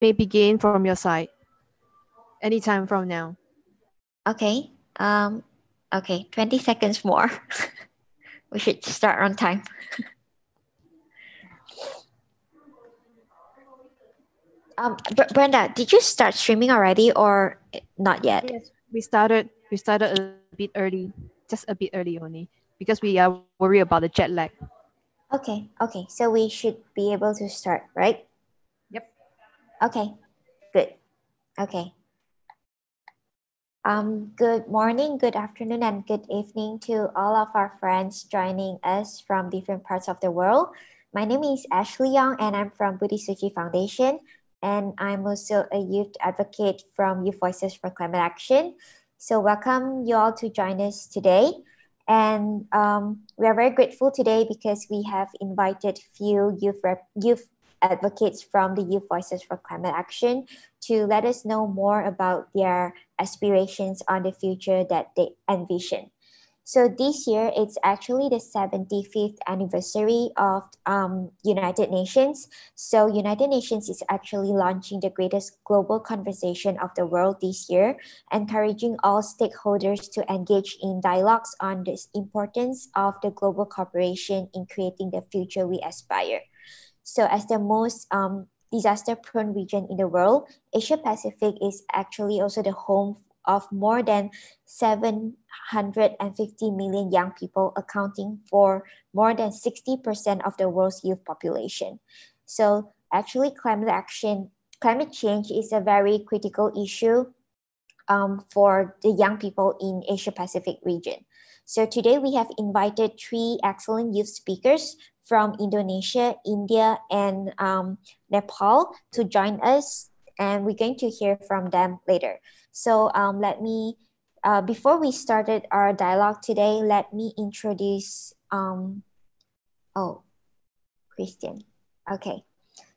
may begin from your side anytime from now. Okay. Okay, 20 seconds more. We should start on time. Brenda, did you start streaming already or not yet? Yes, we started. We started a bit early, just a bit early only, because we are worried about the jet lag. Okay. So we should be able to start, right? Yep. Okay, good. Okay. Good morning, good afternoon, and good evening to all of our friends joining us from different parts of the world. My name is Ashley Young, and I'm from Buddhist Foundation, and I'm also a youth advocate from Youth Voices for Climate Action. So, welcome you all to join us today. And we are very grateful today because we have invited few youth advocates from the Youth Voices for Climate Action to let us know more about their aspirations on the future that they envision. So this year, it's actually the 75th anniversary of United Nations. So United Nations is actually launching the greatest global conversation of the world this year, encouraging all stakeholders to engage in dialogues on the importance of the global cooperation in creating the future we aspire. So as the most disaster-prone region in the world, Asia Pacific is actually also the home of more than 750 million young people, accounting for more than 60% of the world's youth population. So actually, climate change is a very critical issue for the young people in Asia Pacific region. So today we have invited three excellent youth speakers from Indonesia, India, and Nepal to join us, and we're going to hear from them later. So before we started our dialogue today, let me introduce, oh, Christian. Okay.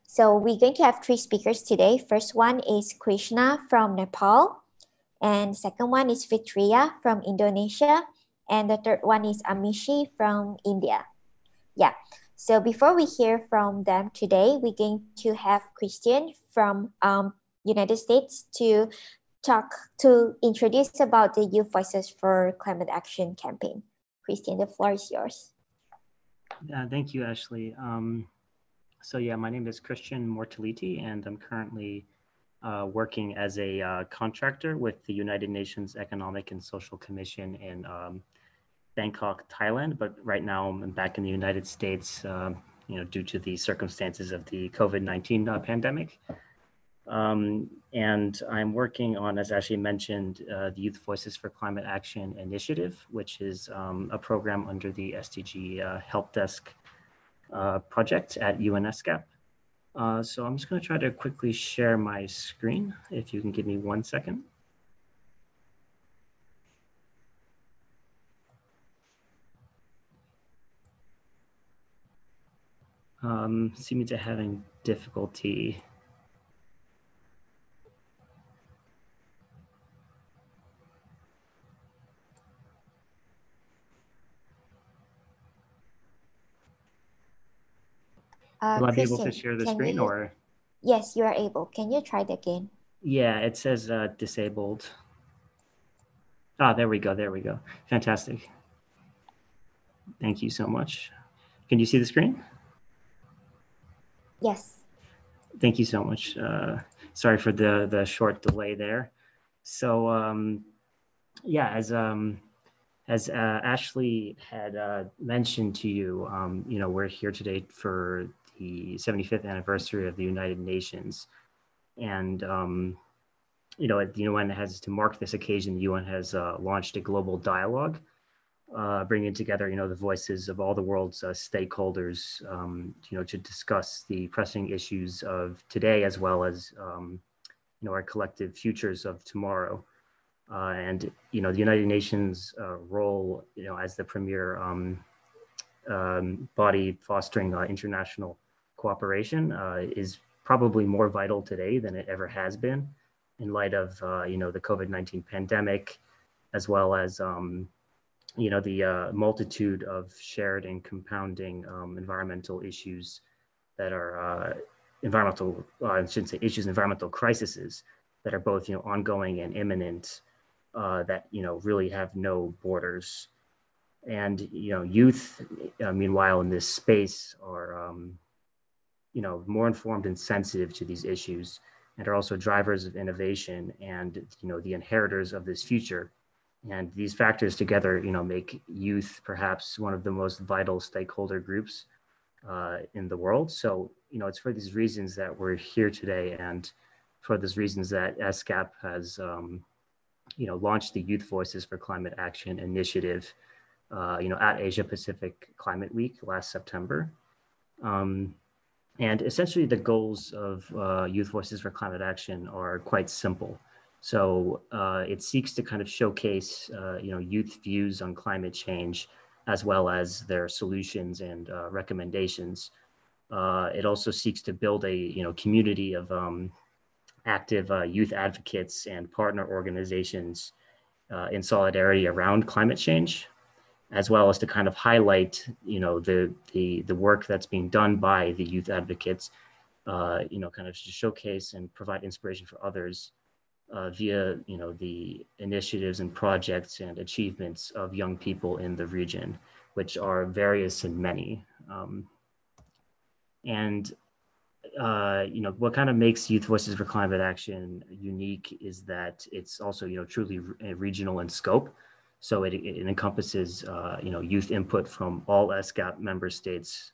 So we're going to have three speakers today. First one is Krishna from Nepal. And second one is Fitria from Indonesia. And the third one is Amishi from India. Yeah. So before we hear from them today, we're going to have Christian from United States to introduce about the Youth Voices for Climate Action campaign. Christian, the floor is yours. Thank you, Ashley. So yeah, my name is Christian Mortaliti, and I'm currently working as a contractor with the United Nations Economic and Social Commission in Bangkok, Thailand. But right now I'm back in the United States, due to the circumstances of the COVID-19 pandemic. And I'm working on, as Ashley mentioned, the Youth Voices for Climate Action Initiative, which is a program under the SDG Help Desk project at UNESCAP. So I'm just going to try to quickly share my screen, if you can give me 1 second. Seeming to having difficulty. Will I be able to share the screen or? Yes, you are able. Can you try it again? Yeah, it says disabled. Ah, there we go. There we go. Fantastic. Thank you so much. Can you see the screen? Yes. Thank you so much. Sorry for the short delay there. So yeah, as Ashley had mentioned to you, we're here today for the 75th anniversary of the United Nations, and the UN has, to mark this occasion, the UN has launched a global dialogue, bringing together, the voices of all the world's stakeholders, to discuss the pressing issues of today, as well as, our collective futures of tomorrow. And, the United Nations role, as the premier body fostering international cooperation is probably more vital today than it ever has been, in light of, the COVID-19 pandemic, as well as, the multitude of shared and compounding environmental issues that are, environmental, I shouldn't say issues, environmental crises that are both, ongoing and imminent, that, really have no borders. And, youth, meanwhile, in this space are, more informed and sensitive to these issues, and are also drivers of innovation and, the inheritors of this future. And these factors together, make youth perhaps one of the most vital stakeholder groups in the world. So, it's for these reasons that we're here today, and for these reasons that SCAP has, launched the Youth Voices for Climate Action initiative, at Asia Pacific Climate Week last September. And essentially the goals of Youth Voices for Climate Action are quite simple. So it seeks to kind of showcase, youth views on climate change, as well as their solutions and recommendations. It also seeks to build a, community of active youth advocates and partner organizations in solidarity around climate change, as well as to kind of highlight, the work that's being done by the youth advocates, kind of to showcase and provide inspiration for others via, the initiatives and projects and achievements of young people in the region, which are various and many. And what kind of makes Youth Voices for Climate Action unique is that it's also, truly regional in scope. So it encompasses, youth input from all SCAP member states,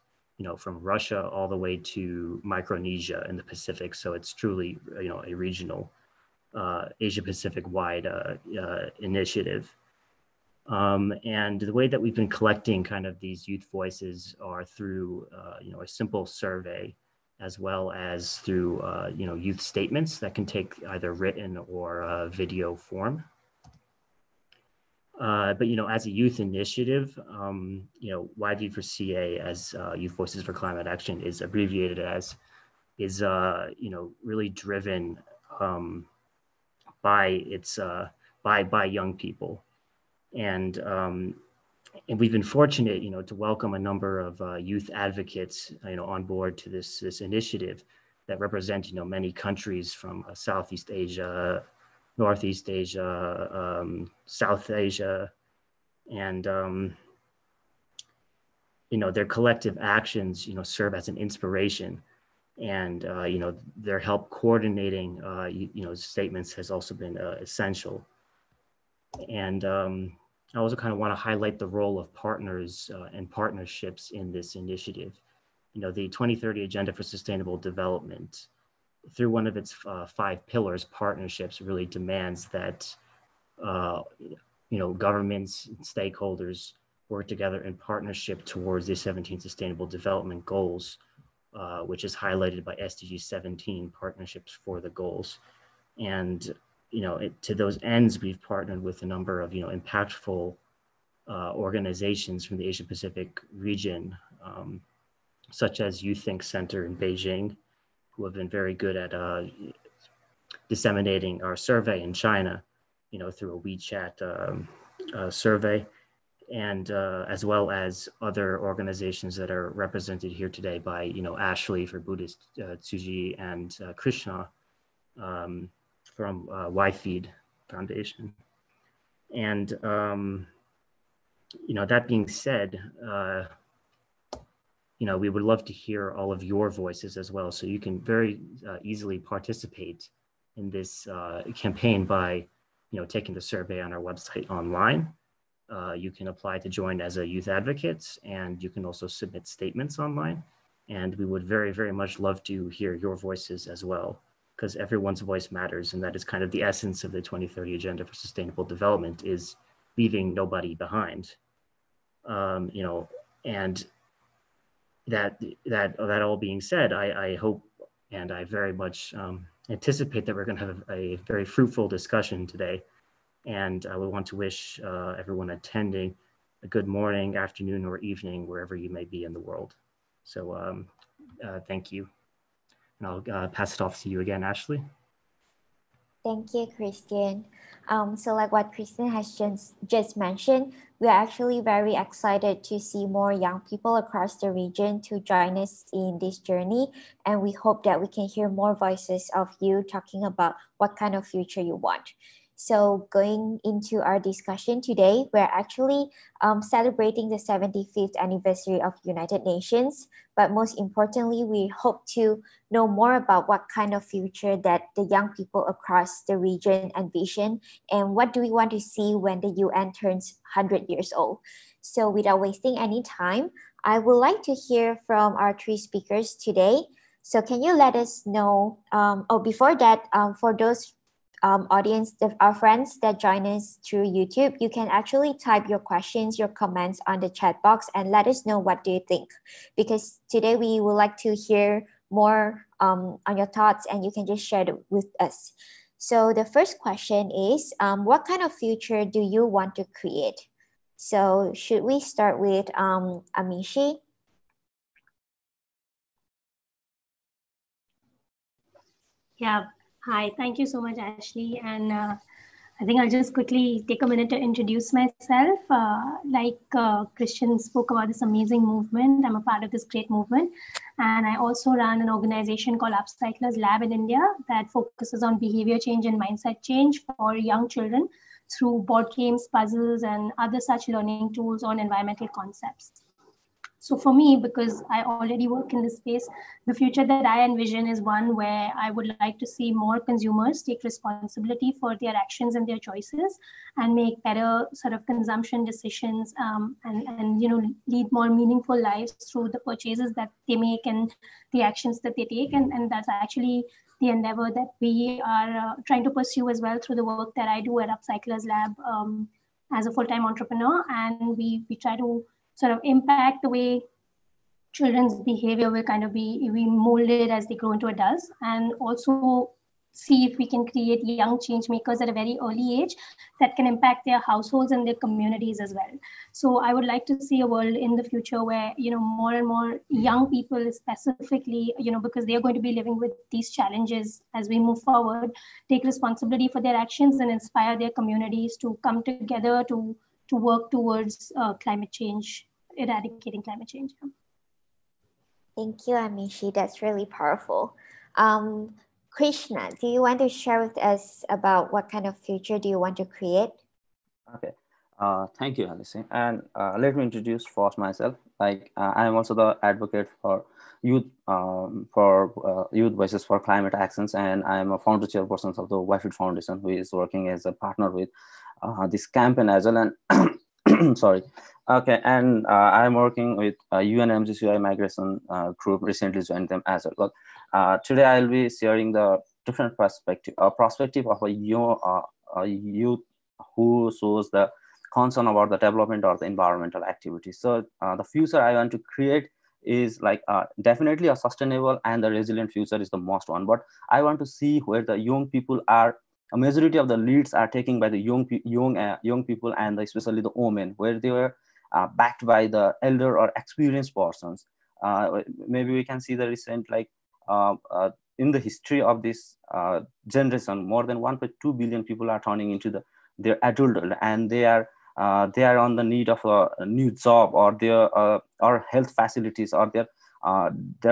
from Russia all the way to Micronesia in the Pacific. So it's truly, a regional, Asia Pacific wide initiative. And the way that we've been collecting kind of these youth voices are through, a simple survey, as well as through, youth statements that can take either written or video form. But, as a youth initiative, YV4CA, as Youth Voices for Climate Action is abbreviated as, is, really driven by its, by young people. And we've been fortunate, to welcome a number of youth advocates, on board to this initiative that represent, many countries from Southeast Asia, Northeast Asia, South Asia, and their collective actions, serve as an inspiration, and their help coordinating, statements has also been essential. And I also kind of want to highlight the role of partners and partnerships in this initiative. The 2030 Agenda for Sustainable Development, through one of its 5 pillars, partnerships, really demands that, governments, stakeholders work together in partnership towards the 17 Sustainable Development Goals, which is highlighted by SDG 17, Partnerships for the Goals. And to those ends, we've partnered with a number of, impactful organizations from the Asia Pacific region, such as Youth Think Center in Beijing, who have been very good at disseminating our survey in China, through a WeChat survey, and as well as other organizations that are represented here today by, Ashley for Buddhist, Tsuji, and Krishna from YFeed Foundation. And, that being said, we would love to hear all of your voices as well. So you can very easily participate in this campaign by, taking the survey on our website online. You can apply to join as a youth advocate, and you can also submit statements online. And we would very, very much love to hear your voices as well, because everyone's voice matters. And that is kind of the essence of the 2030 Agenda for Sustainable Development, is leaving nobody behind. And that all being said, I hope and I very much anticipate that we're going to have a very fruitful discussion today. And I would want to wish everyone attending a good morning, afternoon, or evening, wherever you may be in the world. So thank you. And I'll pass it off to you again, Ashley. Thank you, Christian. So like what Christian has just mentioned, we are actually very excited to see more young people across the region to join us in this journey. And we hope that we can hear more voices of you talking about what kind of future you want. So going into our discussion today, we're actually celebrating the 75th anniversary of United Nations. But most importantly, we hope to know more about what kind of future that the young people across the region envision and what do we want to see when the UN turns 100 years old. So without wasting any time, I would like to hear from our three speakers today. So can you let us know, before that, for those audience, our friends that join us through YouTube, you can actually type your questions, your comments on the chat box and let us know what do you think. Because today we would like to hear more on your thoughts and you can just share it with us. So the first question is, what kind of future do you want to create? So should we start with Amishi? Yeah, hi. Thank you so much, Ashley. And I think I'll just quickly take a minute to introduce myself. Christian spoke about this amazing movement. I'm a part of this great movement. And I also run an organization called Upcyclers Lab in India that focuses on behavior change and mindset change for young children through board games, puzzles, and other such learning tools on environmental concepts. So for me, because I already work in this space, the future that I envision is one where I would like to see more consumers take responsibility for their actions and their choices and make better sort of consumption decisions and lead more meaningful lives through the purchases that they make and the actions that they take. And that's actually the endeavor that we are trying to pursue as well through the work that I do at Upcyclers Lab as a full-time entrepreneur. And we try to sort of impact the way children's behavior will kind of be molded as they grow into adults, and also see if we can create young change makers at a very early age that can impact their households and their communities as well. So I would like to see a world in the future where more and more young people specifically, because they are going to be living with these challenges as we move forward, take responsibility for their actions and inspire their communities to come together to work towards climate change, eradicating climate change. Thank you, Amishi. That's really powerful. Krishna, do you want to share with us about what kind of future do you want to create? Okay. Thank you, Alice. And let me introduce first myself. I am also the advocate for youth youth voices for climate actions, and I am a founder chairperson of the Whitefield Foundation, who is working as a partner with this campaign as well. And sorry. Okay, and I am working with UN75 migration group. Recently joined them as well. But today I'll be sharing the different perspective of a youth who shows the concern about the development or the environmental activity. So the future I want to create is definitely a sustainable and the resilient future is the most one. But I want to see where the young people are. A majority of the leads are taken by the young people and especially the women, where they were backed by the elder or experienced persons. Maybe we can see the recent in the history of this generation, more than 1.2 billion people are turning into their adulthood, and they are on the need of a new job or their or health facilities, or there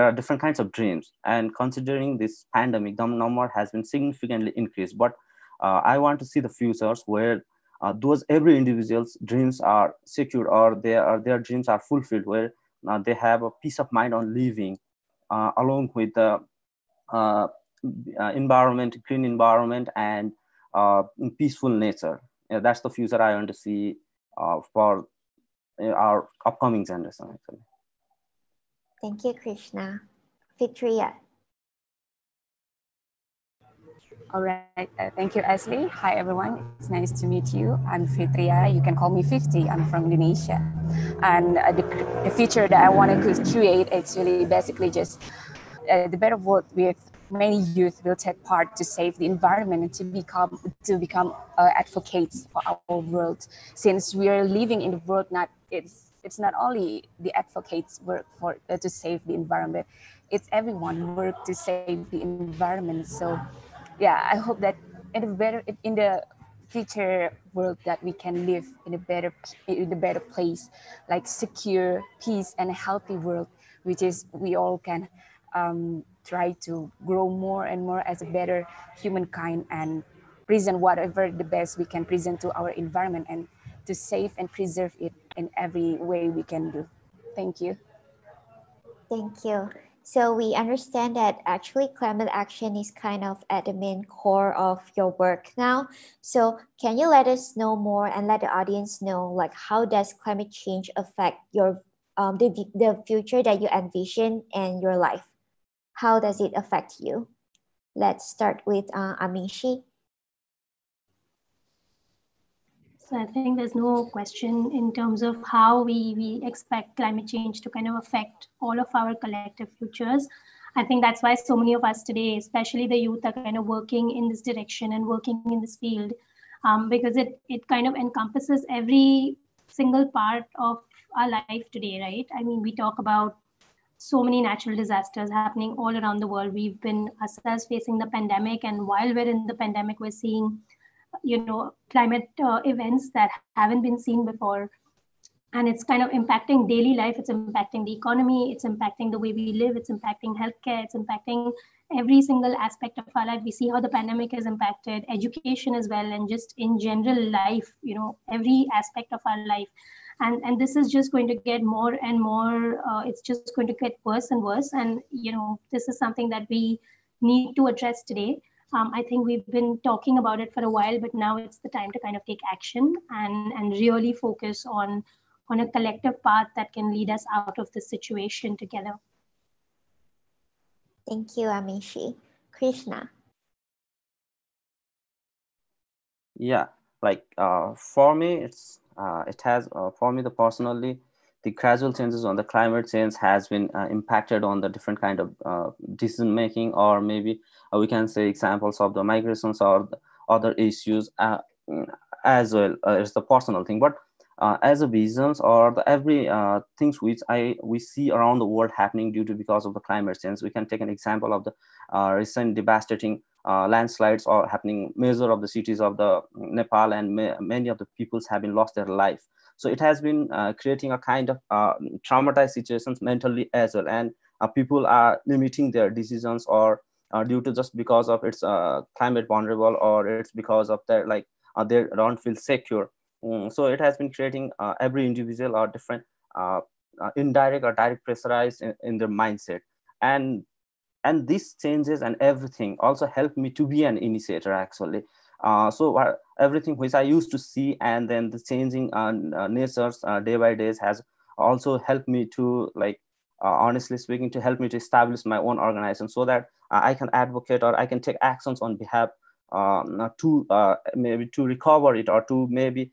are different kinds of dreams. And considering this pandemic, the number has been significantly increased. But I want to see the futures where those every individual's dreams are secured, or their dreams are fulfilled, where they have a peace of mind on living along with the environment, clean environment, and peaceful nature. That's the future I want to see for our upcoming generation, actually. Thank you, Krishna. Fitria. All right. Thank you, Ashley. Hi, everyone. It's nice to meet you. I'm Fitria. You can call me 50. I'm from Indonesia. And the future that I want to create is really basically just the better world with many youth will take part to save the environment and to become advocates for our world. Since we are living in the world, it's not only the advocates work for to save the environment, it's everyone work to save the environment. So yeah, I hope that in the future world that we can live in a better place, like secure, peace, and a healthy world, which is we all can try to grow more and more as a better humankind and present whatever the best we can present to our environment and to save and preserve it in every way we can do. Thank you. Thank you. So we understand that actually climate action is kind of at the main core of your work now. So can you let us know more and let the audience know, like, how does climate change affect your the future that you envision in your life? How does it affect you? Let's start with Amishi. So I think there's no question in terms of how we expect climate change to kind of affect all of our collective futures. I think that's why so many of us today, especially the youth, are kind of working in this direction and working in this field, because it kind of encompasses every single part of our life today, right? I mean, we talk about so many natural disasters happening all around the world. We've been ourselves facing the pandemic, and while we're in the pandemic, we're seeing climate events that haven't been seen before, and it's kind of impacting daily life, it's impacting the economy, it's impacting the way we live, it's impacting healthcare, it's impacting every single aspect of our life. We see how the pandemic has impacted education as well, and just in general life, every aspect of our life. And this is just going to get more and more, it's just going to get worse and worse. And this is something that we need to address today. I think we've been talking about it for a while, but now it's the time to kind of take action and really focus on a collective path that can lead us out of this situation together. Thank you, Amishi. Krishna. Yeah, like for me, it has for me personally, the gradual changes on the climate change has been impacted on the different kind of decision making, or maybe we can say examples of the migrations or the other issues as well. It's the personal thing, but as a visions or the every things which we see around the world happening due to because of the climate change. We can take an example of the recent devastating landslides or happening major of the cities of the Nepal, and many of the peoples have been lost their life. So it has been creating a kind of traumatized situations mentally as well, and people are limiting their decisions or due to just because of its climate vulnerable, or it's because of their they don't feel secure. So it has been creating every individual or different indirect or direct pressurized in their mindset, and these changes and everything also helped me to be an initiator actually. So everything which I used to see, and then the changing natures day by day has also helped me to honestly speaking, to help me to establish my own organization, so that I can advocate or I can take actions on behalf to maybe to recover it, or to maybe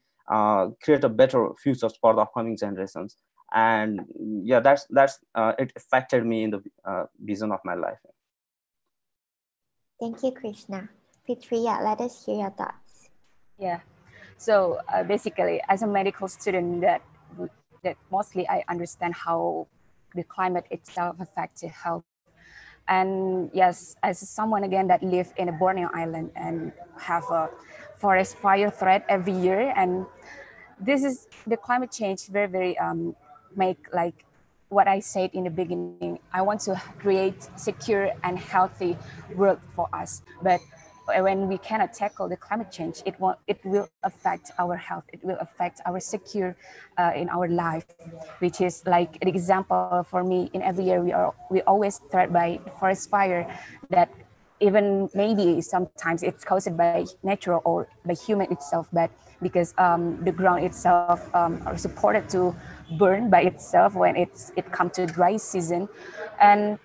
create a better futures for the upcoming generations. And yeah, that's it affected me in the vision of my life. Thank you, Krishna. Fitriya, let us hear your thoughts. Yeah, so basically, as a medical student, that mostly I understand how the climate itself affects health. And yes, as someone again that live in a Borneo island and have a forest fire threat every year, and this is the climate change very make like what I said in the beginning. I want to create secure and healthy world for us, but when we cannot tackle the climate change, it will affect our health, it will affect our secure in our life, which is like an example for me. In every year we always threatened by forest fire, that even maybe sometimes it's caused by natural or by human itself, but because the ground itself are supported to burn by itself when it comes to dry season. And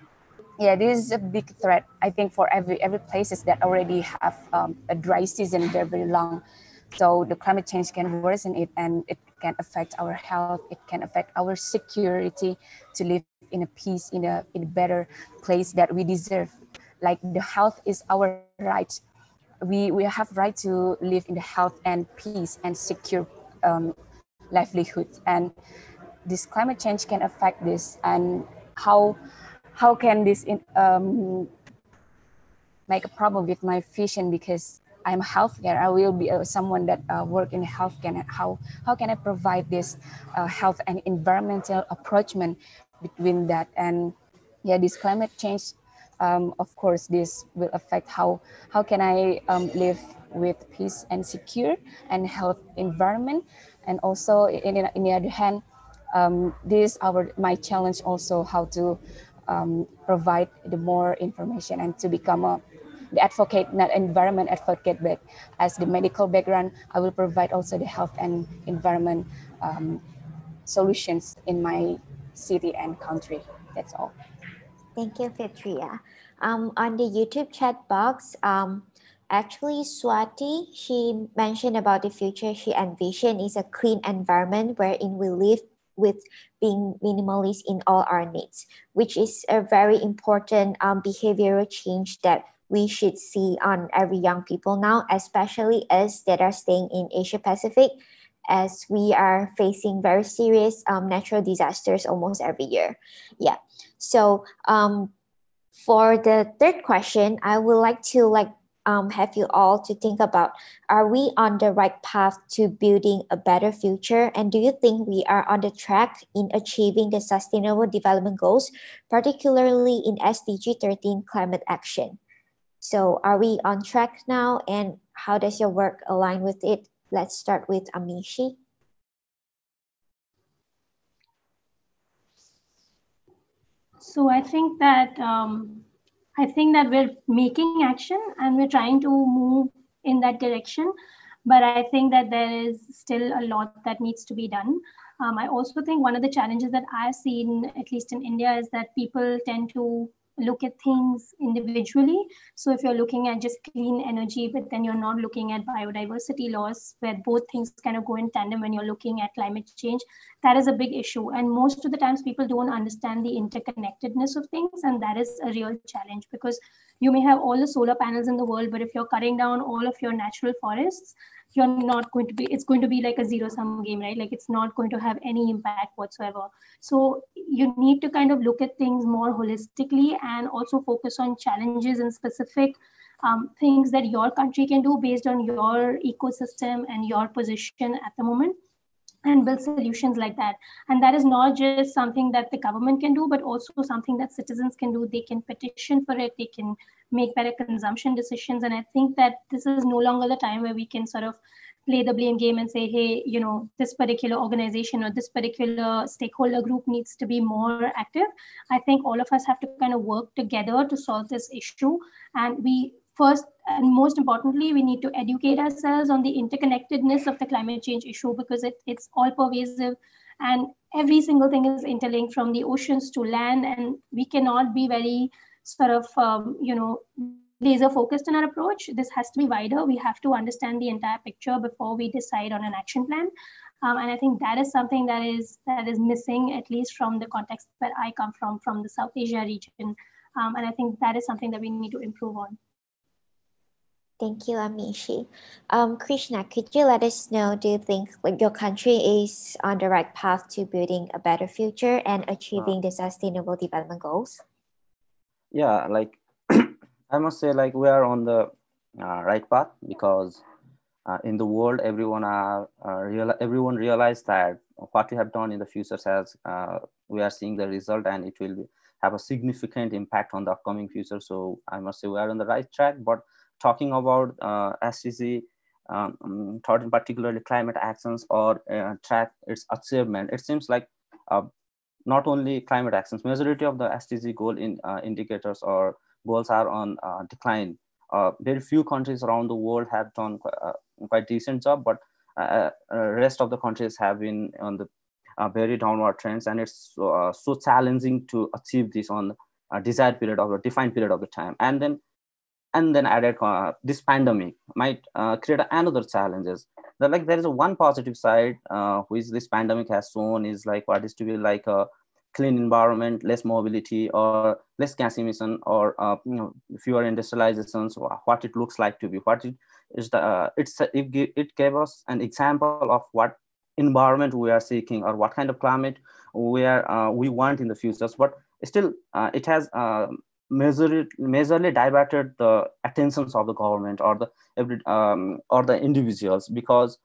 yeah, this is a big threat, I think, for every places that already have a dry season very long. So the climate change can worsen it, and it can affect our health. It can affect our security to live in a peace, in a better place that we deserve. Like the health is our right. We have right to live in the health and peace and secure livelihood. And this climate change can affect this. And how can this make a problem with my vision? Because I'm healthcare, I will be someone that work in healthcare. And how can I provide this health and environmental approachment between that? And yeah, this climate change, of course, this will affect how can I live with peace and secure and health environment. And also in the other hand, this my challenge also, how to provide the more information and to become the advocate, not environment advocate, but as the medical background, I will provide also the health and environment solutions in my city and country. That's all. Thank you, Fitria. On the YouTube chat box, actually Swati, she mentioned about the future she envisioned is a clean environment wherein we live with being minimalist in all our needs, which is a very important behavioral change that we should see on every young people now, especially us that are staying in Asia Pacific, as we are facing very serious natural disasters almost every year. Yeah. So for the third question, I would like to have you all to think about, are we on the right path to building a better future? And do you think we are on the track in achieving the Sustainable Development Goals, particularly in SDG 13 climate action? So are we on track now, and how does your work align with it? Let's start with Amishi. So I think that we're making action and we're trying to move in that direction, but I think that there is still a lot that needs to be done. I also think one of the challenges that I've seen, at least in India, is that people tend to look at things individually. So if you're looking at just clean energy, but then you're not looking at biodiversity loss, where both things kind of go in tandem when you're looking at climate change, that is a big issue. And most of the times people don't understand the interconnectedness of things. And that is a real challenge, because you may have all the solar panels in the world, but if you're cutting down all of your natural forests, you're not going to be, it's going to be like a zero-sum game, right? Like it's not going to have any impact whatsoever. So you need to kind of look at things more holistically and also focus on challenges and specific things that your country can do based on your ecosystem and your position at the moment, and build solutions like that. And that is not just something that the government can do, but also something that citizens can do. They can petition for it, they can make better consumption decisions. And I think that this is no longer the time where we can sort of play the blame game and say, hey, you know, this particular organization or this particular stakeholder group needs to be more active. I think all of us have to kind of work together to solve this issue. And we first and most importantly, we need to educate ourselves on the interconnectedness of the climate change issue, because it's all pervasive and every single thing is interlinked from the oceans to land. And we cannot be very sort of, laser focused in our approach. This has to be wider. We have to understand the entire picture before we decide on an action plan. And I think that is something that is missing, at least from the context that I come from the South Asia region. And I think that is something that we need to improve on. Thank you, Amishi. Krishna, could you let us know, do you think your country is on the right path to building a better future and achieving the Sustainable Development Goals? Yeah, like I must say, like we are on the right path, because in the world, everyone realized that what we have done in the future has, we are seeing the result, and it will have a significant impact on the upcoming future. So I must say we are on the right track. But talking about SDG, particularly climate actions, or track its achievement, it seems like not only climate actions, majority of the SDG goal indicators or goals are on decline. Very few countries around the world have done quite decent job, but rest of the countries have been on the very downward trends, and it's so challenging to achieve this on a desired period of a defined period of the time. And then added this pandemic might create another challenges. Like there is one positive side which this pandemic has shown is like what is to be like a clean environment, less mobility, or less gas emission, or fewer industrializations. What it looks like to be, what it is, it gave us an example of what environment we are seeking, or what kind of climate we want in the future. But still, it has majorly diverted the attentions of the government or the individuals, because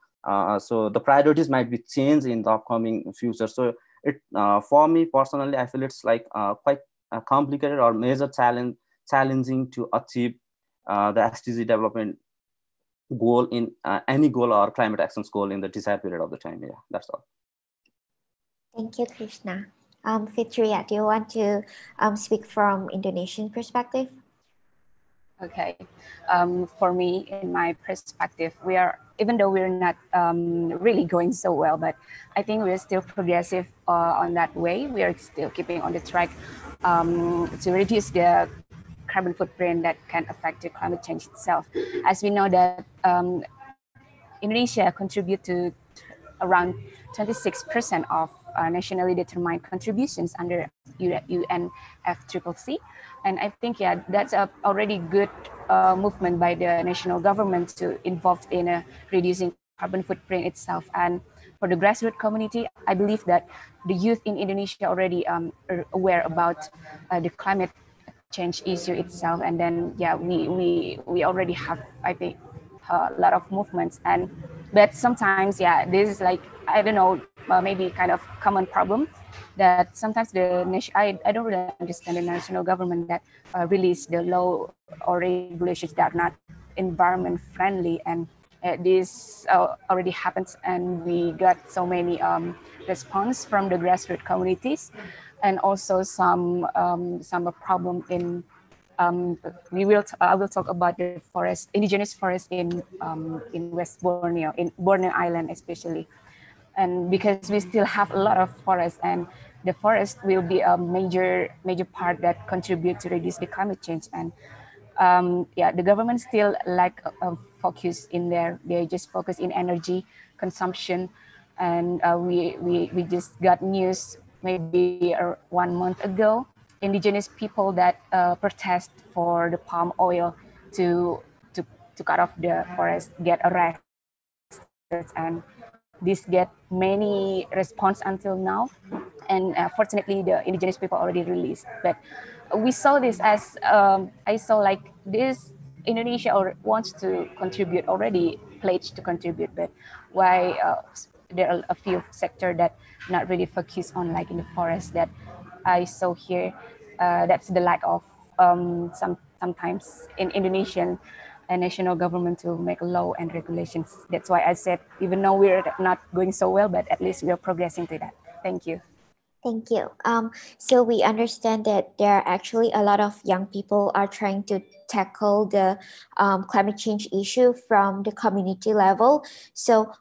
so the priorities might be changed in the upcoming future. So it for me personally, I feel it's like quite complicated or major challenging to achieve the SDG development goal in any goal or climate actions goal in the desired period of the time. Yeah, that's all. Thank you, Krishna. Fitria, do you want to speak from Indonesian perspective? Okay, for me, in my perspective, we are, even though we're not really going so well, but I think we're still progressive on that way. We are still keeping on the track to reduce the carbon footprint that can affect the climate change itself. As we know that Indonesia contribute to around 26% of nationally determined contributions under UNFCCC. And I think, yeah, that's a already good movement by the national government to involve in reducing carbon footprint itself. And for the grassroots community, I believe that the youth in Indonesia already are aware about the climate change issue itself. And then, yeah, we already have, I think, a lot of movements. But sometimes, yeah, this is like, I don't know, maybe kind of common problem that sometimes I don't really understand the national government that release the law or regulations that are not environment friendly. And this already happens, and we got so many response from the grassroots communities, and also some problem in I will talk about the forest, indigenous forest in West Borneo, in Borneo Island especially, and because we still have a lot of forests, and the forest will be a major part that contribute to reduce the climate change. And yeah, the government still lack focus in there. They just focus in energy consumption, and we just got news maybe 1 month ago. Indigenous people that protest for the palm oil to cut off the forest get arrested, and this get many response until now. And fortunately, the indigenous people already released. But we saw this as I saw like this Indonesia wants to contribute, already pledged to contribute, but why there are a few sector that not really focus on, like in the forest that I saw here. That's the lack of sometimes in Indonesian national government to make law and regulations. That's why I said, even though we're not going so well, but at least we are progressing to that. Thank you. Thank you. So we understand that there are actually a lot of young people are trying to tackle the climate change issue from the community level. So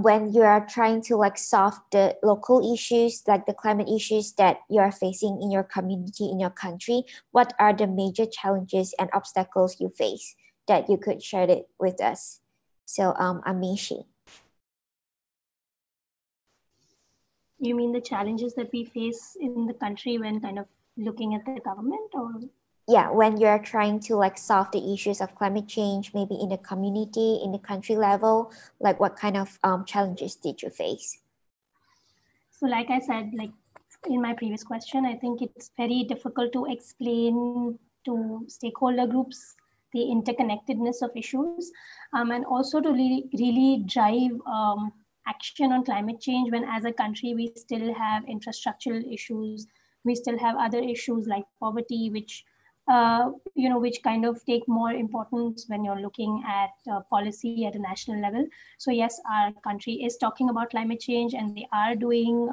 when you are trying to like solve the local issues, like the climate issues that you are facing in your community, in your country, what are the major challenges and obstacles you face that you could share it with us? So Amishi. You mean the challenges that we face in the country when kind of looking at the government, or? Yeah, when you're trying to like solve the issues of climate change, maybe in the community, in the country level, like what kind of challenges did you face? So like I said, like in my previous question, I think it's very difficult to explain to stakeholder groups the interconnectedness of issues, and also to really drive action on climate change when as a country we still have infrastructural issues, we still have other issues like poverty, which which kind of take more importance when you're looking at policy at a national level. So yes, our country is talking about climate change and they are doing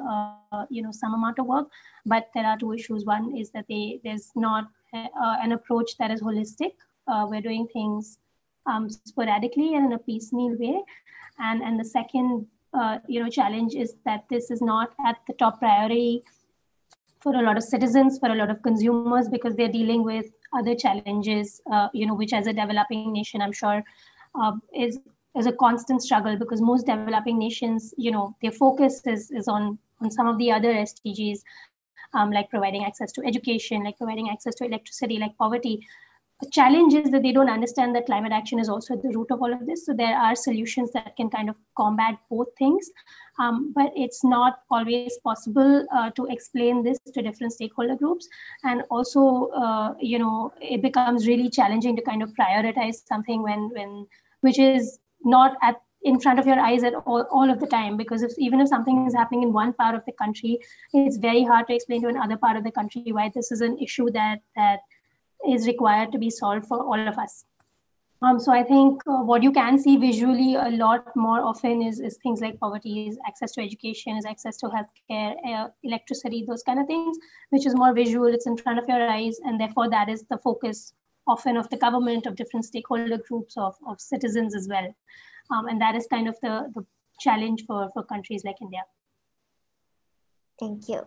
some amount of work, but there are two issues. One is that there's not an approach that is holistic. We're doing things sporadically and in a piecemeal way, and the second challenge is that this is not at the top priority for a lot of citizens, for a lot of consumers, because they're dealing with other challenges, which as a developing nation, I'm sure is a constant struggle, because most developing nations, their focus is on some of the other SDGs, like providing access to education, like providing access to electricity, like poverty. a challenge is that they don't understand that climate action is also at the root of all of this. So there are solutions that can kind of combat both things, but it's not always possible to explain this to different stakeholder groups. And also, it becomes really challenging to kind of prioritize something which is not in front of your eyes at all of the time, because even if something is happening in one part of the country, it's very hard to explain to another part of the country why this is an issue that is required to be solved for all of us. So I think what you can see visually a lot more often is things like poverty, is access to education, is access to healthcare, electricity, those kind of things, which is more visual, it's in front of your eyes, and therefore that is the focus often of the government, of different stakeholder groups, of citizens as well. And that is kind of the challenge for countries like India. Thank you.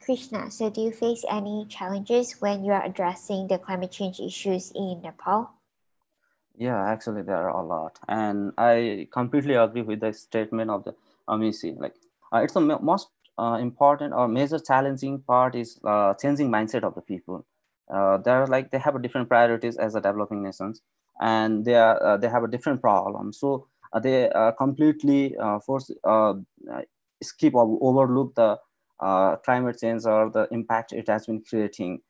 Krishna, so do you face any challenges when you are addressing the climate change issues in Nepal? Yeah, actually there are a lot. And I completely agree with the statement of the Amisi. Like it's the most important or major challenging part is changing mindset of the people. They have a different priorities as a developing nations, and they have a different problem. So they completely skip or overlook the climate change or the impact it has been creating,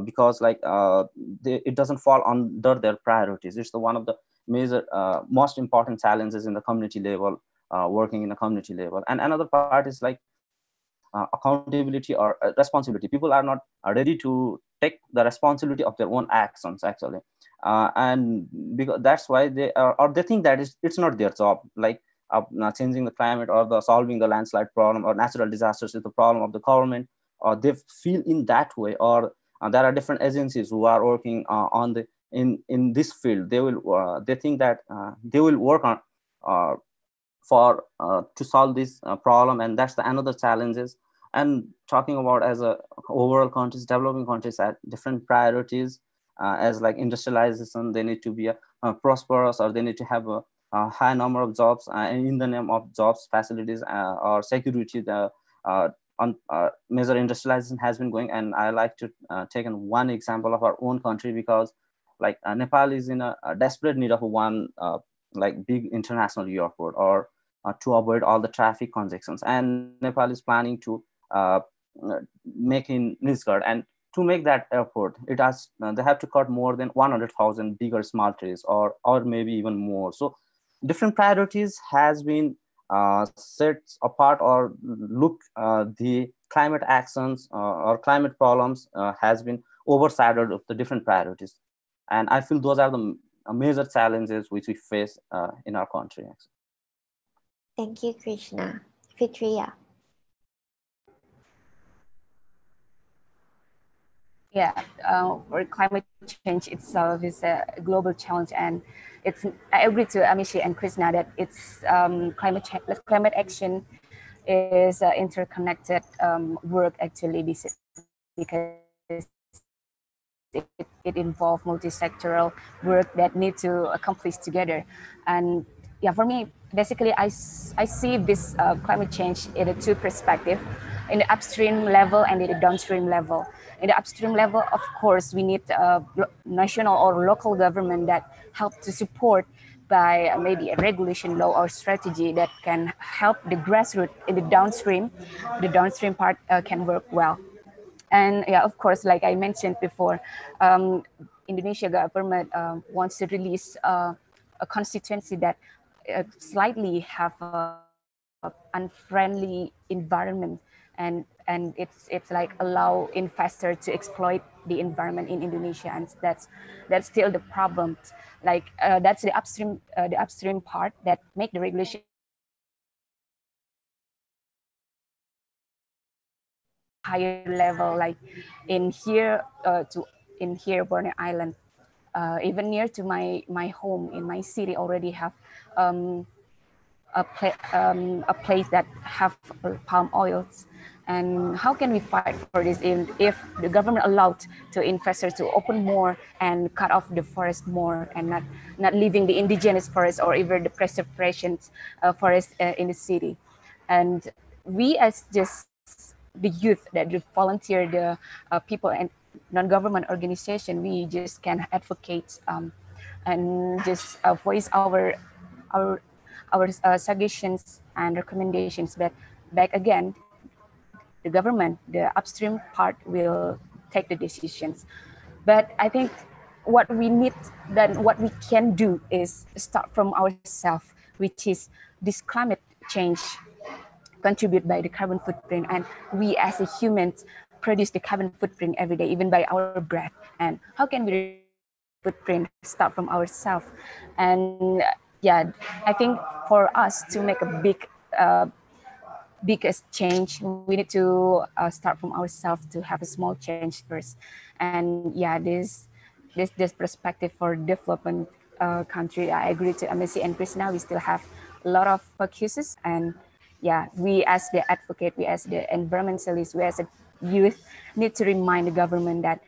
because it doesn't fall under their priorities. It's one of the major most important challenges in the community level, working in a community level. And another part is accountability or responsibility. People are not ready to take the responsibility of their own actions, actually, and because that's why they think that it's not their job. Changing the climate or solving the landslide problem or natural disasters is the problem of the government, or they feel in that way. Or there are different agencies who are working in this field. They think that they will work on to solve this problem, and that's another challenges. And talking about as a overall countries, developing countries at different priorities, as like industrialization, they need to be prosperous, or they need to have a high number of jobs, and in the name of jobs, facilities, or security, the major industrialization has been going. And I like to take one example of our own country, because Nepal is in a desperate need of one big international airport, or to avoid all the traffic congestions. And Nepal is planning to make in Nizhgard, and to make that airport, they have to cut more than 100,000 big or small trees, or maybe even more. So different priorities has been set apart, or look, the climate actions or climate problems has been overshadowed of the different priorities. And I feel those are the major challenges which we face in our country, actually. Thank you, Krishna. Fitriya. Yeah, for climate change itself is a global challenge, and I agree to Amishi and Krishna that it's climate action is interconnected work, actually, because it involves multi-sectoral work that need to accomplish together. And yeah, for me, basically, I see this climate change in a two perspective, in the upstream level and in the downstream level. In the upstream level, of course, we need national or local government that help to support by maybe a regulation law or strategy that can help the grassroots in the downstream. The downstream part can work well. And yeah, of course, like I mentioned before, Indonesia government wants to release a constituency that slightly have a unfriendly environment, and it's like allow investor to exploit the environment in Indonesia, and that's still the problem. That's the upstream part that make the regulation higher level, like in here Borneo Island, even near to my home in my city already have a place that have palm oils. And how can we fight for this if the government allowed to investors to open more and cut off the forest more, and not leaving the indigenous forest or even the preservation forest in the city? And we as just the youth that volunteer, the people and non-government organization, we just can advocate and just voice our suggestions and recommendations. But back again, the government, the upstream part, will take the decisions. But I think what we need, then what we can do is start from ourselves, which is this climate change contribute by the carbon footprint, and we as a humans produce the carbon footprint every day, even by our breath. And how can we reduce the carbon footprint? Start from ourselves. And yeah, I think for us to make a biggest change, we need to start from ourselves to have a small change first. And yeah, this perspective for development country, I agree to Amesi and Krishna. We still have a lot of focuses, and yeah, we as the advocate, we as the environmentalists, we as a youth need to remind the government that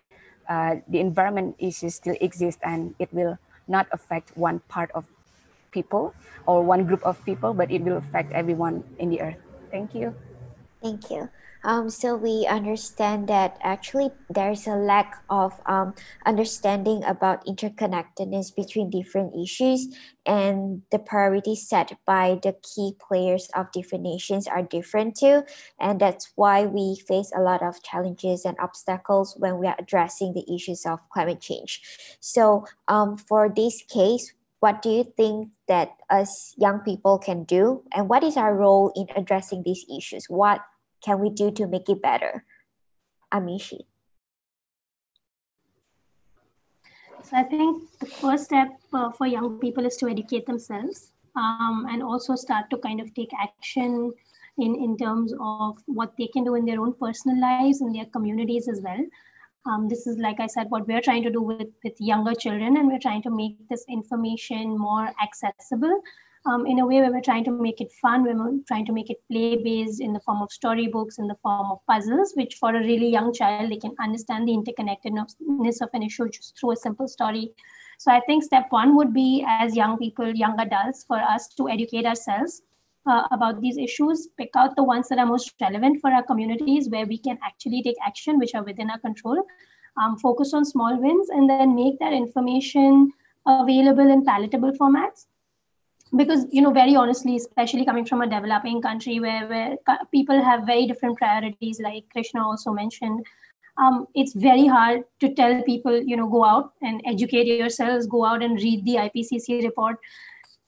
the environment issues still exist, and it will not affect one part of people or one group of people, but it will affect everyone in the earth. Thank you. Thank you. So we understand that actually there's a lack of understanding about interconnectedness between different issues, and the priorities set by the key players of different nations are different too. And that's why we face a lot of challenges and obstacles when we are addressing the issues of climate change. So for this case, what do you think that us young people can do, and what is our role in addressing these issues? What can we do to make it better? Amishi. So I think the first step for young people is to educate themselves, and also start to kind of take action in terms of what they can do in their own personal lives and their communities as well. This is, like I said, what we're trying to do with younger children, and we're trying to make this information more accessible in a way where we're trying to make it fun, we're trying to make it play-based in the form of storybooks, in the form of puzzles, which for a really young child, they can understand the interconnectedness of an issue just through a simple story. So I think step one would be, as young people, young adults, for us to educate ourselves about these issues, pick out the ones that are most relevant for our communities, where we can actually take action, which are within our control, focus on small wins, and then make that information available in palatable formats. Because, very honestly, especially coming from a developing country where people have very different priorities, like Krishna also mentioned, it's very hard to tell people, go out and educate yourselves, go out and read the IPCC report.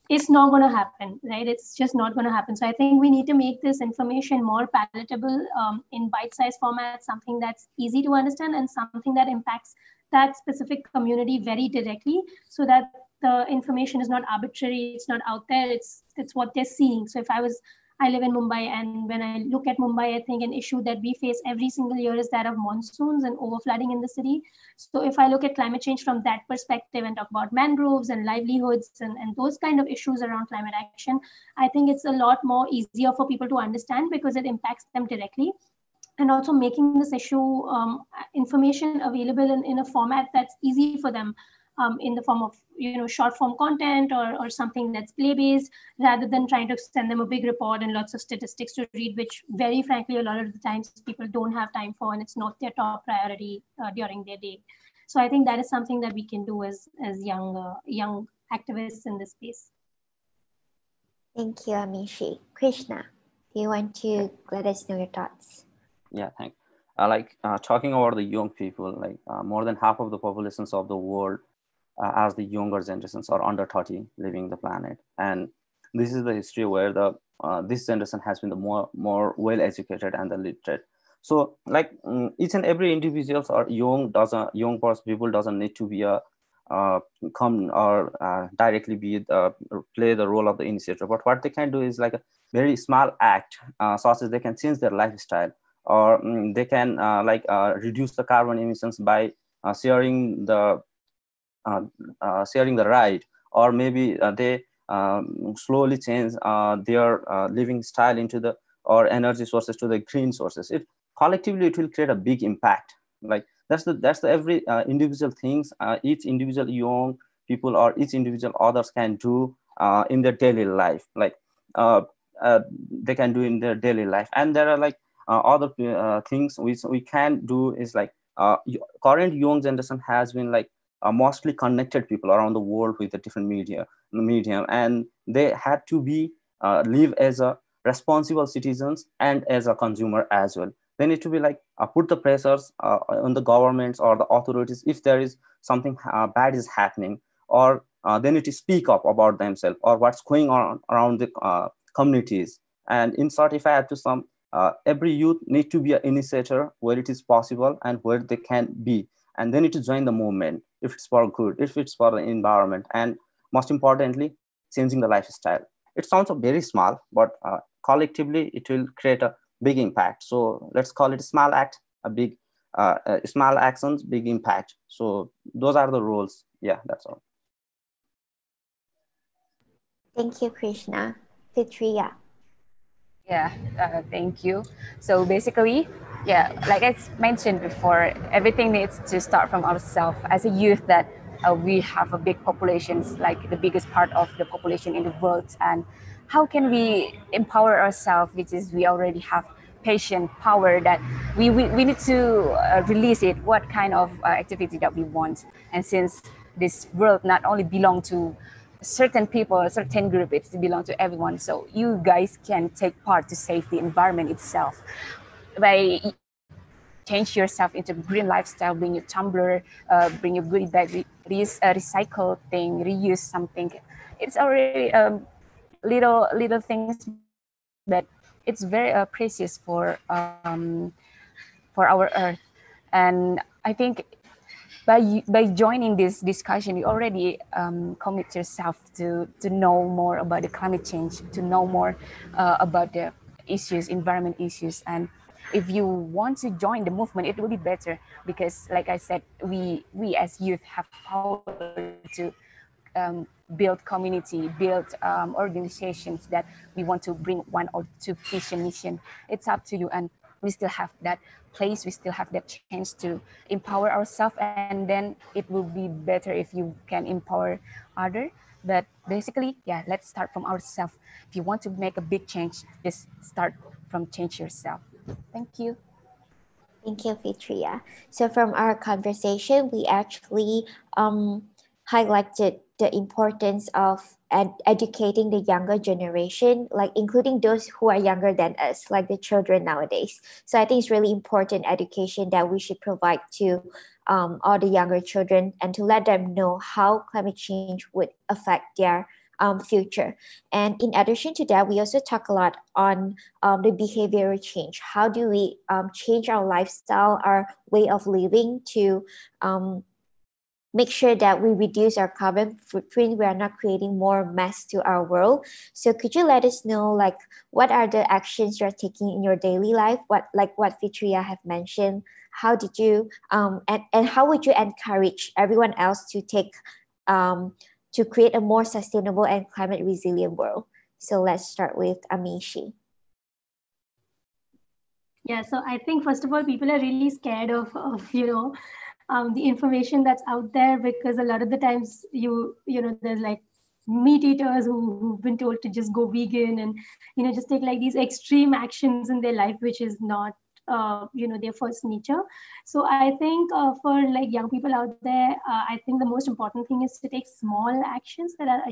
It's not going to happen, right? It's just not going to happen. So I think we need to make this information more palatable in bite-sized formats, something that's easy to understand and something that impacts that specific community very directly, so that the information is not arbitrary, it's not out there, it's what they're seeing. So I live in Mumbai, and when I look at Mumbai, I think an issue that we face every single year is that of monsoons and overflooding in the city. So if I look at climate change from that perspective and talk about mangroves and livelihoods and those kind of issues around climate action, I think it's a lot more easier for people to understand because it impacts them directly. And also making this issue information available in a format that's easy for them, in the form of short form content or something that's play based, rather than trying to send them a big report and lots of statistics to read, which very frankly a lot of the times people don't have time for, and it's not their top priority during their day. So I think that is something that we can do as young activists in this space. Thank you, Amishi. Krishna, do you want to let us know your thoughts? Yeah, thanks. Talking about the young people, more than half of the populations of the world as the younger generations are under 30 living the planet. And this is the history where this generation has been the more well educated and the literate. So each and every individuals are young, people doesn't need to be come or directly play the role of the initiator. But what they can do is like a very small act, such as they can change their lifestyle, or they can reduce the carbon emissions by sharing the ride, or maybe they slowly change their living style into or energy sources to the green sources. Collectively it will create a big impact. That's the every individual things each individual young people or each individual others can do in their daily life. They can do in their daily life. And there are other things which we can do is current young generation has been like mostly connected people around the world with a different medium, and they had to be live as a responsible citizens and as a consumer as well. They need to be like put the pressures on the governments or the authorities if there is something bad is happening, or they need to speak up about themselves or what's going on around the communities. And in short, if I have to sum, every youth need to be an initiator where it is possible and where they can be, and they need to join the movement if it's for good, if it's for the environment, and most importantly, changing the lifestyle. It sounds very small, but collectively it will create a big impact. So let's call it a small act, a big small actions, big impact. So those are the roles. Yeah, that's all. Thank you, Krishna. Fitriya. Yeah, thank you. So basically, yeah, like I mentioned before, everything needs to start from ourselves. As a youth, that we have a big populations, like the biggest part of the population in the world. And how can we empower ourselves, which is we already have patient power that we need to release it, what kind of activity that we want. And since this world not only belong to certain people, a certain group, it belongs to everyone. So you guys can take part to save the environment itself by change yourself into green lifestyle, bring your tumbler, bring your goodie bag, recycle thing, reuse something. It's already little things, but it's very precious for our earth. And I think by joining this discussion, you already commit yourself to know more about the climate change, to know more about the issues, environment issues. And if you want to join the movement, it will be better because, like I said, we as youth have power to build community, build organizations that we want to bring one or two vision mission. It's up to you, and we still have that place, we still have that chance to empower ourselves, and then it will be better if you can empower other. But basically, yeah, let's start from ourselves. If you want to make a big change, just start from change yourself. Thank you. Thank you, Fitriya. So from our conversation, we actually highlighted the importance of educating the younger generation, like including those who are younger than us, like the children nowadays. So I think it's really important education that we should provide to all the younger children and to let them know how climate change would affect their future. And in addition to that, we also talk a lot on the behavioral change. How do we change our lifestyle, our way of living to make sure that we reduce our carbon footprint, we are not creating more mess to our world. So could you let us know, like, what are the actions you're taking in your daily life? What Fitriya have mentioned, how did you, and how would you encourage everyone else to take, to create a more sustainable and climate resilient world? So let's start with Amishi. Yeah, so I think first of all, people are really scared of the information that's out there, because a lot of the times there's like meat eaters who've been told to just go vegan and just take like these extreme actions in their life, which is not their first nature. So I think for like young people out there, I think the most important thing is to take small actions that are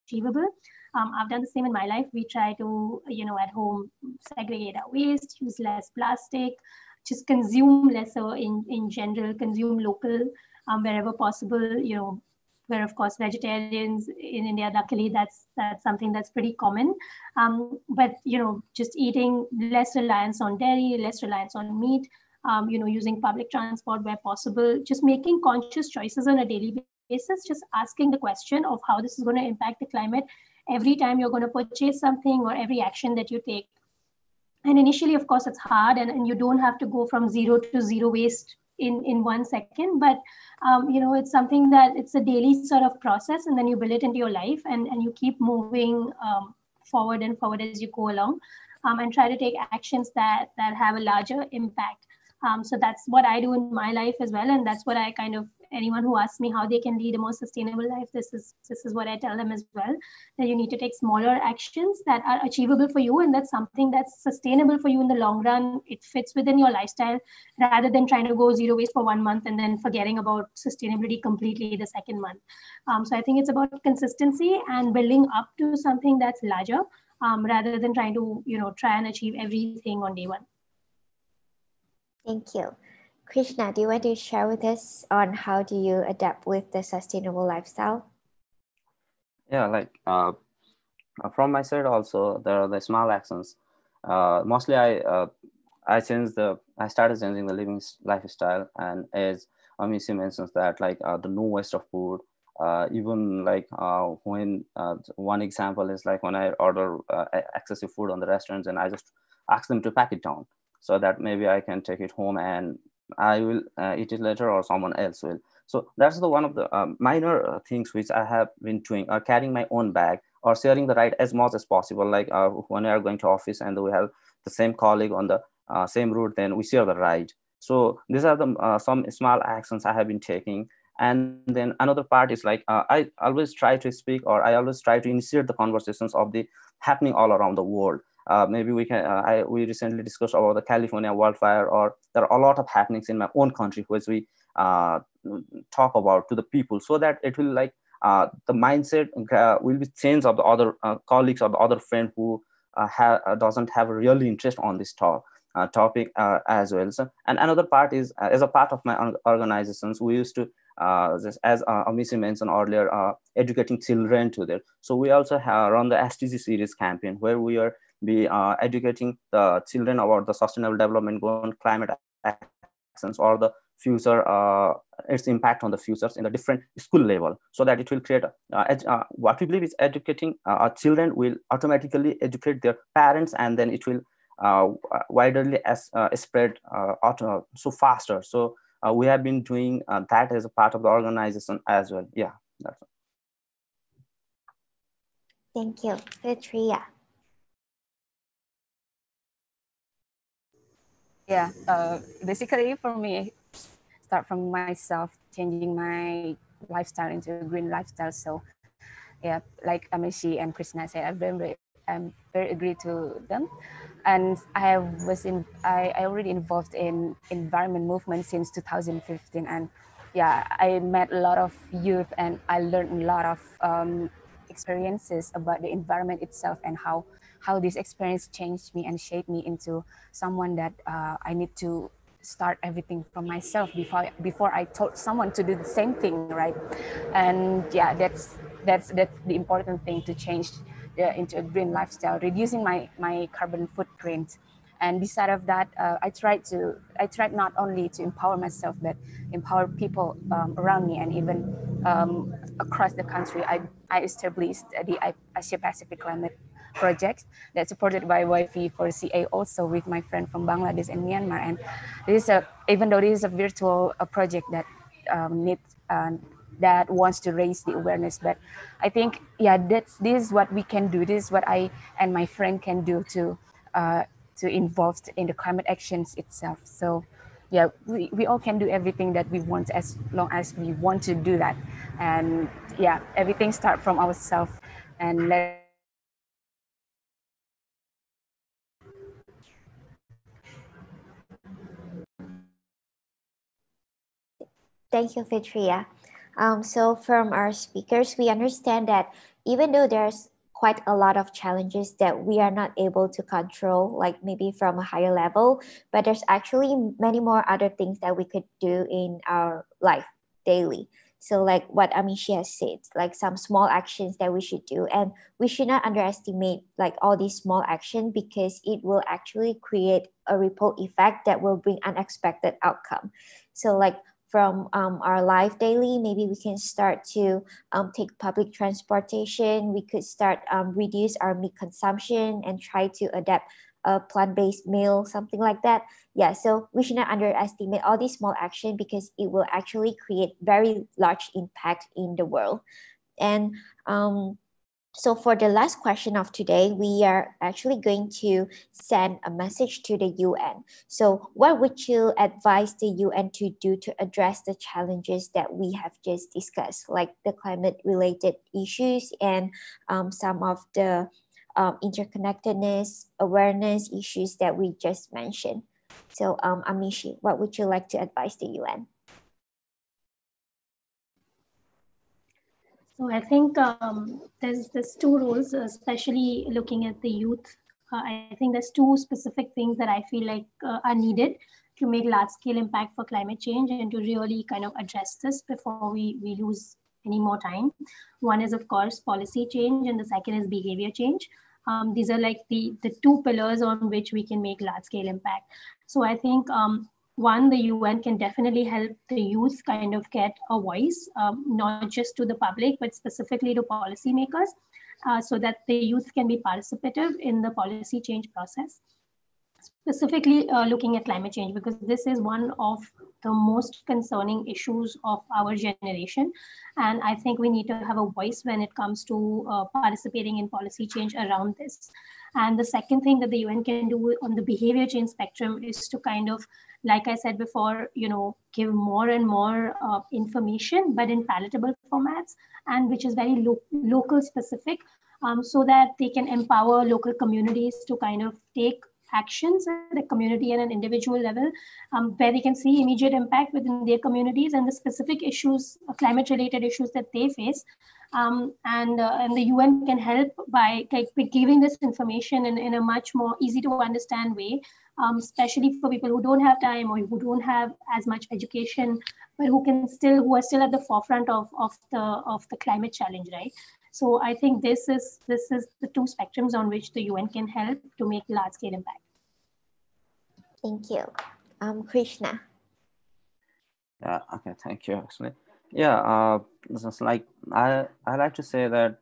achievable. I've done the same in my life. We try to at home segregate our waste, use less plastic, just consume lesser in general, consume local wherever possible. Where of course vegetarians in India, luckily that's something that's pretty common. But just eating less reliance on dairy, less reliance on meat, using public transport where possible, just making conscious choices on a daily basis, just asking the question of how this is going to impact the climate every time you're going to purchase something or every action that you take. And initially, of course, it's hard, and you don't have to go from zero to zero waste in 1 second, but it's something that it's a daily sort of process, and then you build it into your life, and you keep moving forward and forward as you go along, and try to take actions that have a larger impact. So that's what I do in my life as well, and that's what I kind of, anyone who asks me how they can lead a more sustainable life, this is what I tell them as well, that you need to take smaller actions that are achievable for you, and that's something that's sustainable for you in the long run. It fits within your lifestyle, rather than trying to go zero waste for 1 month and then forgetting about sustainability completely the second month. So I think it's about consistency and building up to something that's larger, rather than trying to try and achieve everything on day one. Thank you. Krishna, do you want to share with us on how do you adapt with the sustainable lifestyle? Yeah, like from my side also, there are the small actions. Mostly I started changing the living lifestyle, and as Amici mentions that, like the no waste of food. Even like when one example is like when I order excessive food on the restaurants, and I just ask them to pack it down so that maybe I can take it home and I will eat it later, or someone else will. So that's the one of the minor things which I have been doing, or carrying my own bag, or sharing the ride as much as possible. Like when we are going to office and we have the same colleague on the same route, then we share the ride. So these are the some small actions I have been taking. And then another part is like I always try to speak, or I always try to initiate the conversations of the happening all around the world. Maybe we recently discussed about the California wildfire, or there are a lot of happenings in my own country which we talk about to the people, so that it will like the mindset will be changed of the other colleagues or the other friend who doesn't have a really interest on this topic as well. So, and another part is as a part of my organizations, we used to just as Amici mentioned earlier, educating children to that. So we also have run the SDG series campaign, where we are educating the children about the sustainable development goal, climate actions, or the future, its impact on the futures in the different school level, so that it will create what we believe is educating our children will automatically educate their parents, and then it will widely spread so faster. So we have been doing that as a part of the organization as well. Yeah, that's it. Thank you. Fitria. Yeah, basically for me, start from myself, changing my lifestyle into a green lifestyle. So yeah, like Amishi and Krishna said, I'm very agree to them. And I already involved in environment movement since 2015. And yeah, I met a lot of youth, and I learned a lot of experiences about the environment itself, and how this experience changed me and shaped me into someone that I need to start everything from myself before I told someone to do the same thing, right? And yeah, that's the important thing, to change into a green lifestyle, reducing my carbon footprint. And beside of that, I tried not only to empower myself, but empower people around me, and even across the country. I established the Asia Pacific Climate Project that's supported by Y4CA, also with my friend from Bangladesh and Myanmar. And this is even though this is a virtual project that needs that wants to raise the awareness, but I think, yeah, this is what we can do. This is what I and my friend can do to involve in the climate actions itself. So yeah, we all can do everything that we want, as long as we want to do that. And yeah, everything start from ourselves, and let. Thank you, Fitria. So from our speakers, we understand that even though there's quite a lot of challenges that we are not able to control, like maybe from a higher level, but there's actually many more other things that we could do in our life daily. So like what Amishi has said, like some small actions that we should do, and we should not underestimate like all these small actions, because it will actually create a ripple effect that will bring unexpected outcome. So like from our life daily, maybe we can start to take public transportation. We could start reduce our meat consumption and try to adapt a plant-based meal, something like that. Yeah, so we should not underestimate all these small action, because it will actually create very large impact in the world. And So for the last question of today, we are actually going to send a message to the UN. So what would you advise the UN to do to address the challenges that we have just discussed, like the climate-related issues and some of the interconnectedness, awareness issues that we just mentioned? So Amishi, what would you like to advise the UN? So I think there's two roles, especially looking at the youth. I think there's two specific things that I feel like are needed to make large-scale impact for climate change and to really kind of address this before we lose any more time. One is, of course, policy change, and the second is behavior change. These are like the two pillars on which we can make large-scale impact. So I think one, the UN can definitely help the youth kind of get a voice, not just to the public, but specifically to policymakers, so that the youth can be participative in the policy change process. Specifically looking at climate change, because this is one of the most concerning issues of our generation. And I think we need to have a voice when it comes to participating in policy change around this. And the second thing that the UN can do on the behavior change spectrum is to kind of, like I said before, give more and more information, but in palatable formats, and which is very local specific, so that they can empower local communities to kind of take actions at a community and an individual level, where they can see immediate impact within their communities and the specific issues, climate-related issues that they face. And the UN can help by giving this information in a much more easy to understand way, especially for people who don't have time or who don't have as much education, but who are still at the forefront of the climate challenge, right? So I think this is the two spectrums on which the UN can help to make large scale impact. Thank you. Krishna. Yeah, okay, thank you, actually. Yeah, just like I like to say that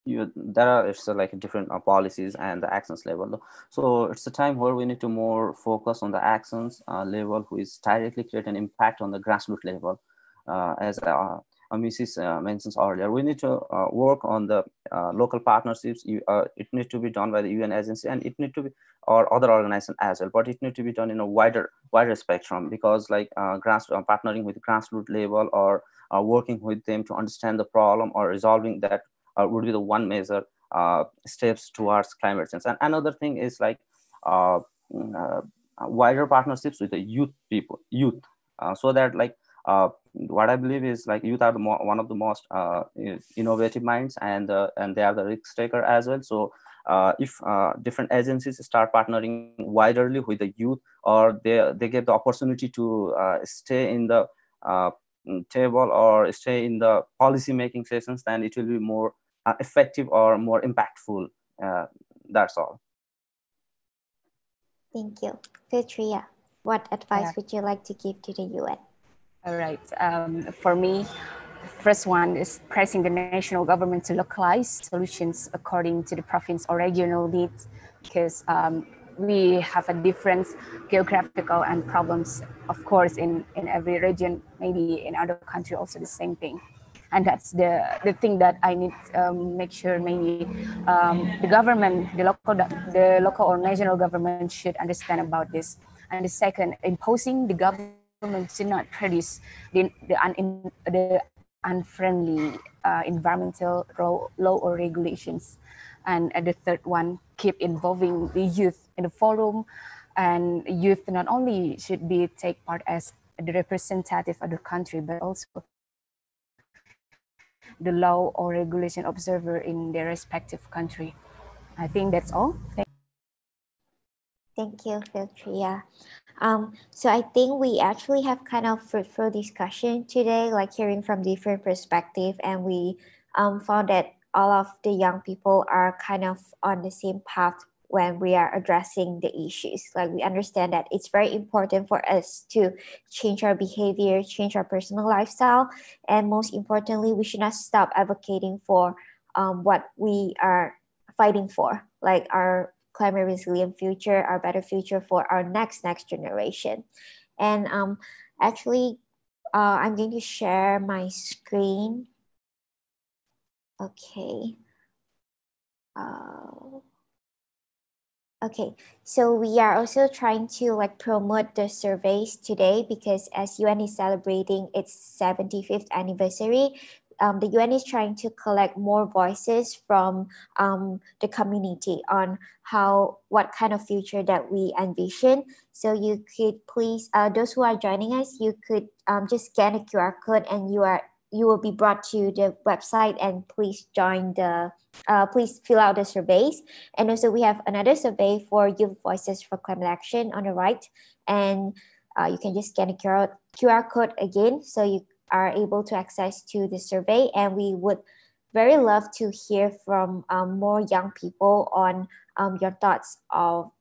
there are like different policies and the actions level. So it's a time where we need to more focus on the actions level, which directly create an impact on the grassroots level. As Mrs. mentions earlier, we need to work on the local partnerships. It needs to be done by the UN agency, and it needs to be or other organizations as well. But it needs to be done in a wider spectrum, because like partnering with grassroots level or working with them to understand the problem or resolving that would be the one major steps towards climate change. And another thing is like wider partnerships with the youth, so that like what I believe is like youth are one of the most innovative minds, and they are the risk taker as well. So if different agencies start partnering widerly with the youth, or they get the opportunity to stay in the table or stay in the policy making sessions, then it will be more effective or more impactful. That's all. Thank you. Fitria, what advice would you like to give to the UN? All right. For me, first one is pressing the national government to localize solutions according to the province or regional needs, because we have a different geographical and problems, of course, in every region, maybe in other country also the same thing. And that's the thing that I need to make sure maybe the government, the local or national government should understand about this. And the second, imposing the government to not produce the unfriendly environmental law or regulations. And the third one, keep involving the youth in the forum. And youth not only should be take part as the representative of the country, but also the law or regulation observer in their respective country. I think that's all. Thank you, Filtria. So I think we actually have kind of fruitful discussion today, like hearing from different perspectives, and we found that all of the young people are kind of on the same path when we are addressing the issues. Like we understand that it's very important for us to change our behavior, change our personal lifestyle, and most importantly, we should not stop advocating for what we are fighting for, like our climate resilient future, our better future for our next generation. And actually, I'm going to share my screen. Okay. Okay, so we are also trying to like promote the surveys today because as UN is celebrating its 75th anniversary, the UN is trying to collect more voices from the community on what kind of future that we envision. So you could please, those who are joining us, you could just scan a QR code and you will be brought to the website, and please join please fill out the surveys. And also we have another survey for Youth Voices for Climate Action on the right. And you can just scan a QR code again, so you are able to access to the survey. And we would very love to hear from more young people on your thoughts on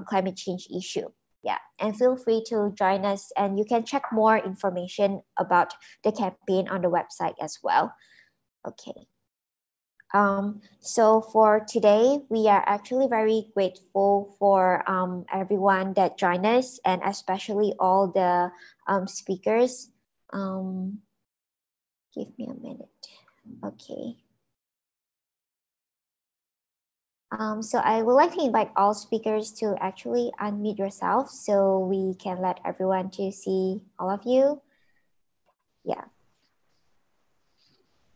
climate change issue. Yeah, and feel free to join us, and you can check more information about the campaign on the website as well. Okay. So for today, we are actually very grateful for everyone that joined us, and especially all the speakers. Give me a minute. Okay. So I would like to invite all speakers to actually unmute yourself so we can let everyone to see all of you. Yeah.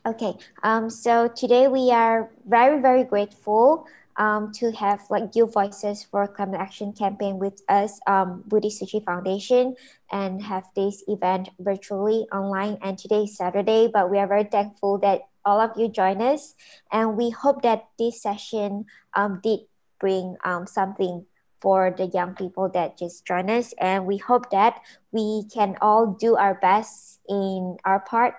Okay, so today we are very, very grateful to have like Youth Voices for Climate Action campaign with us, Buddhist Foundation, and have this event virtually online. And today is Saturday, but we are very thankful that all of you join us. And we hope that this session did bring something for the young people that just joined us. And we hope that we can all do our best in our part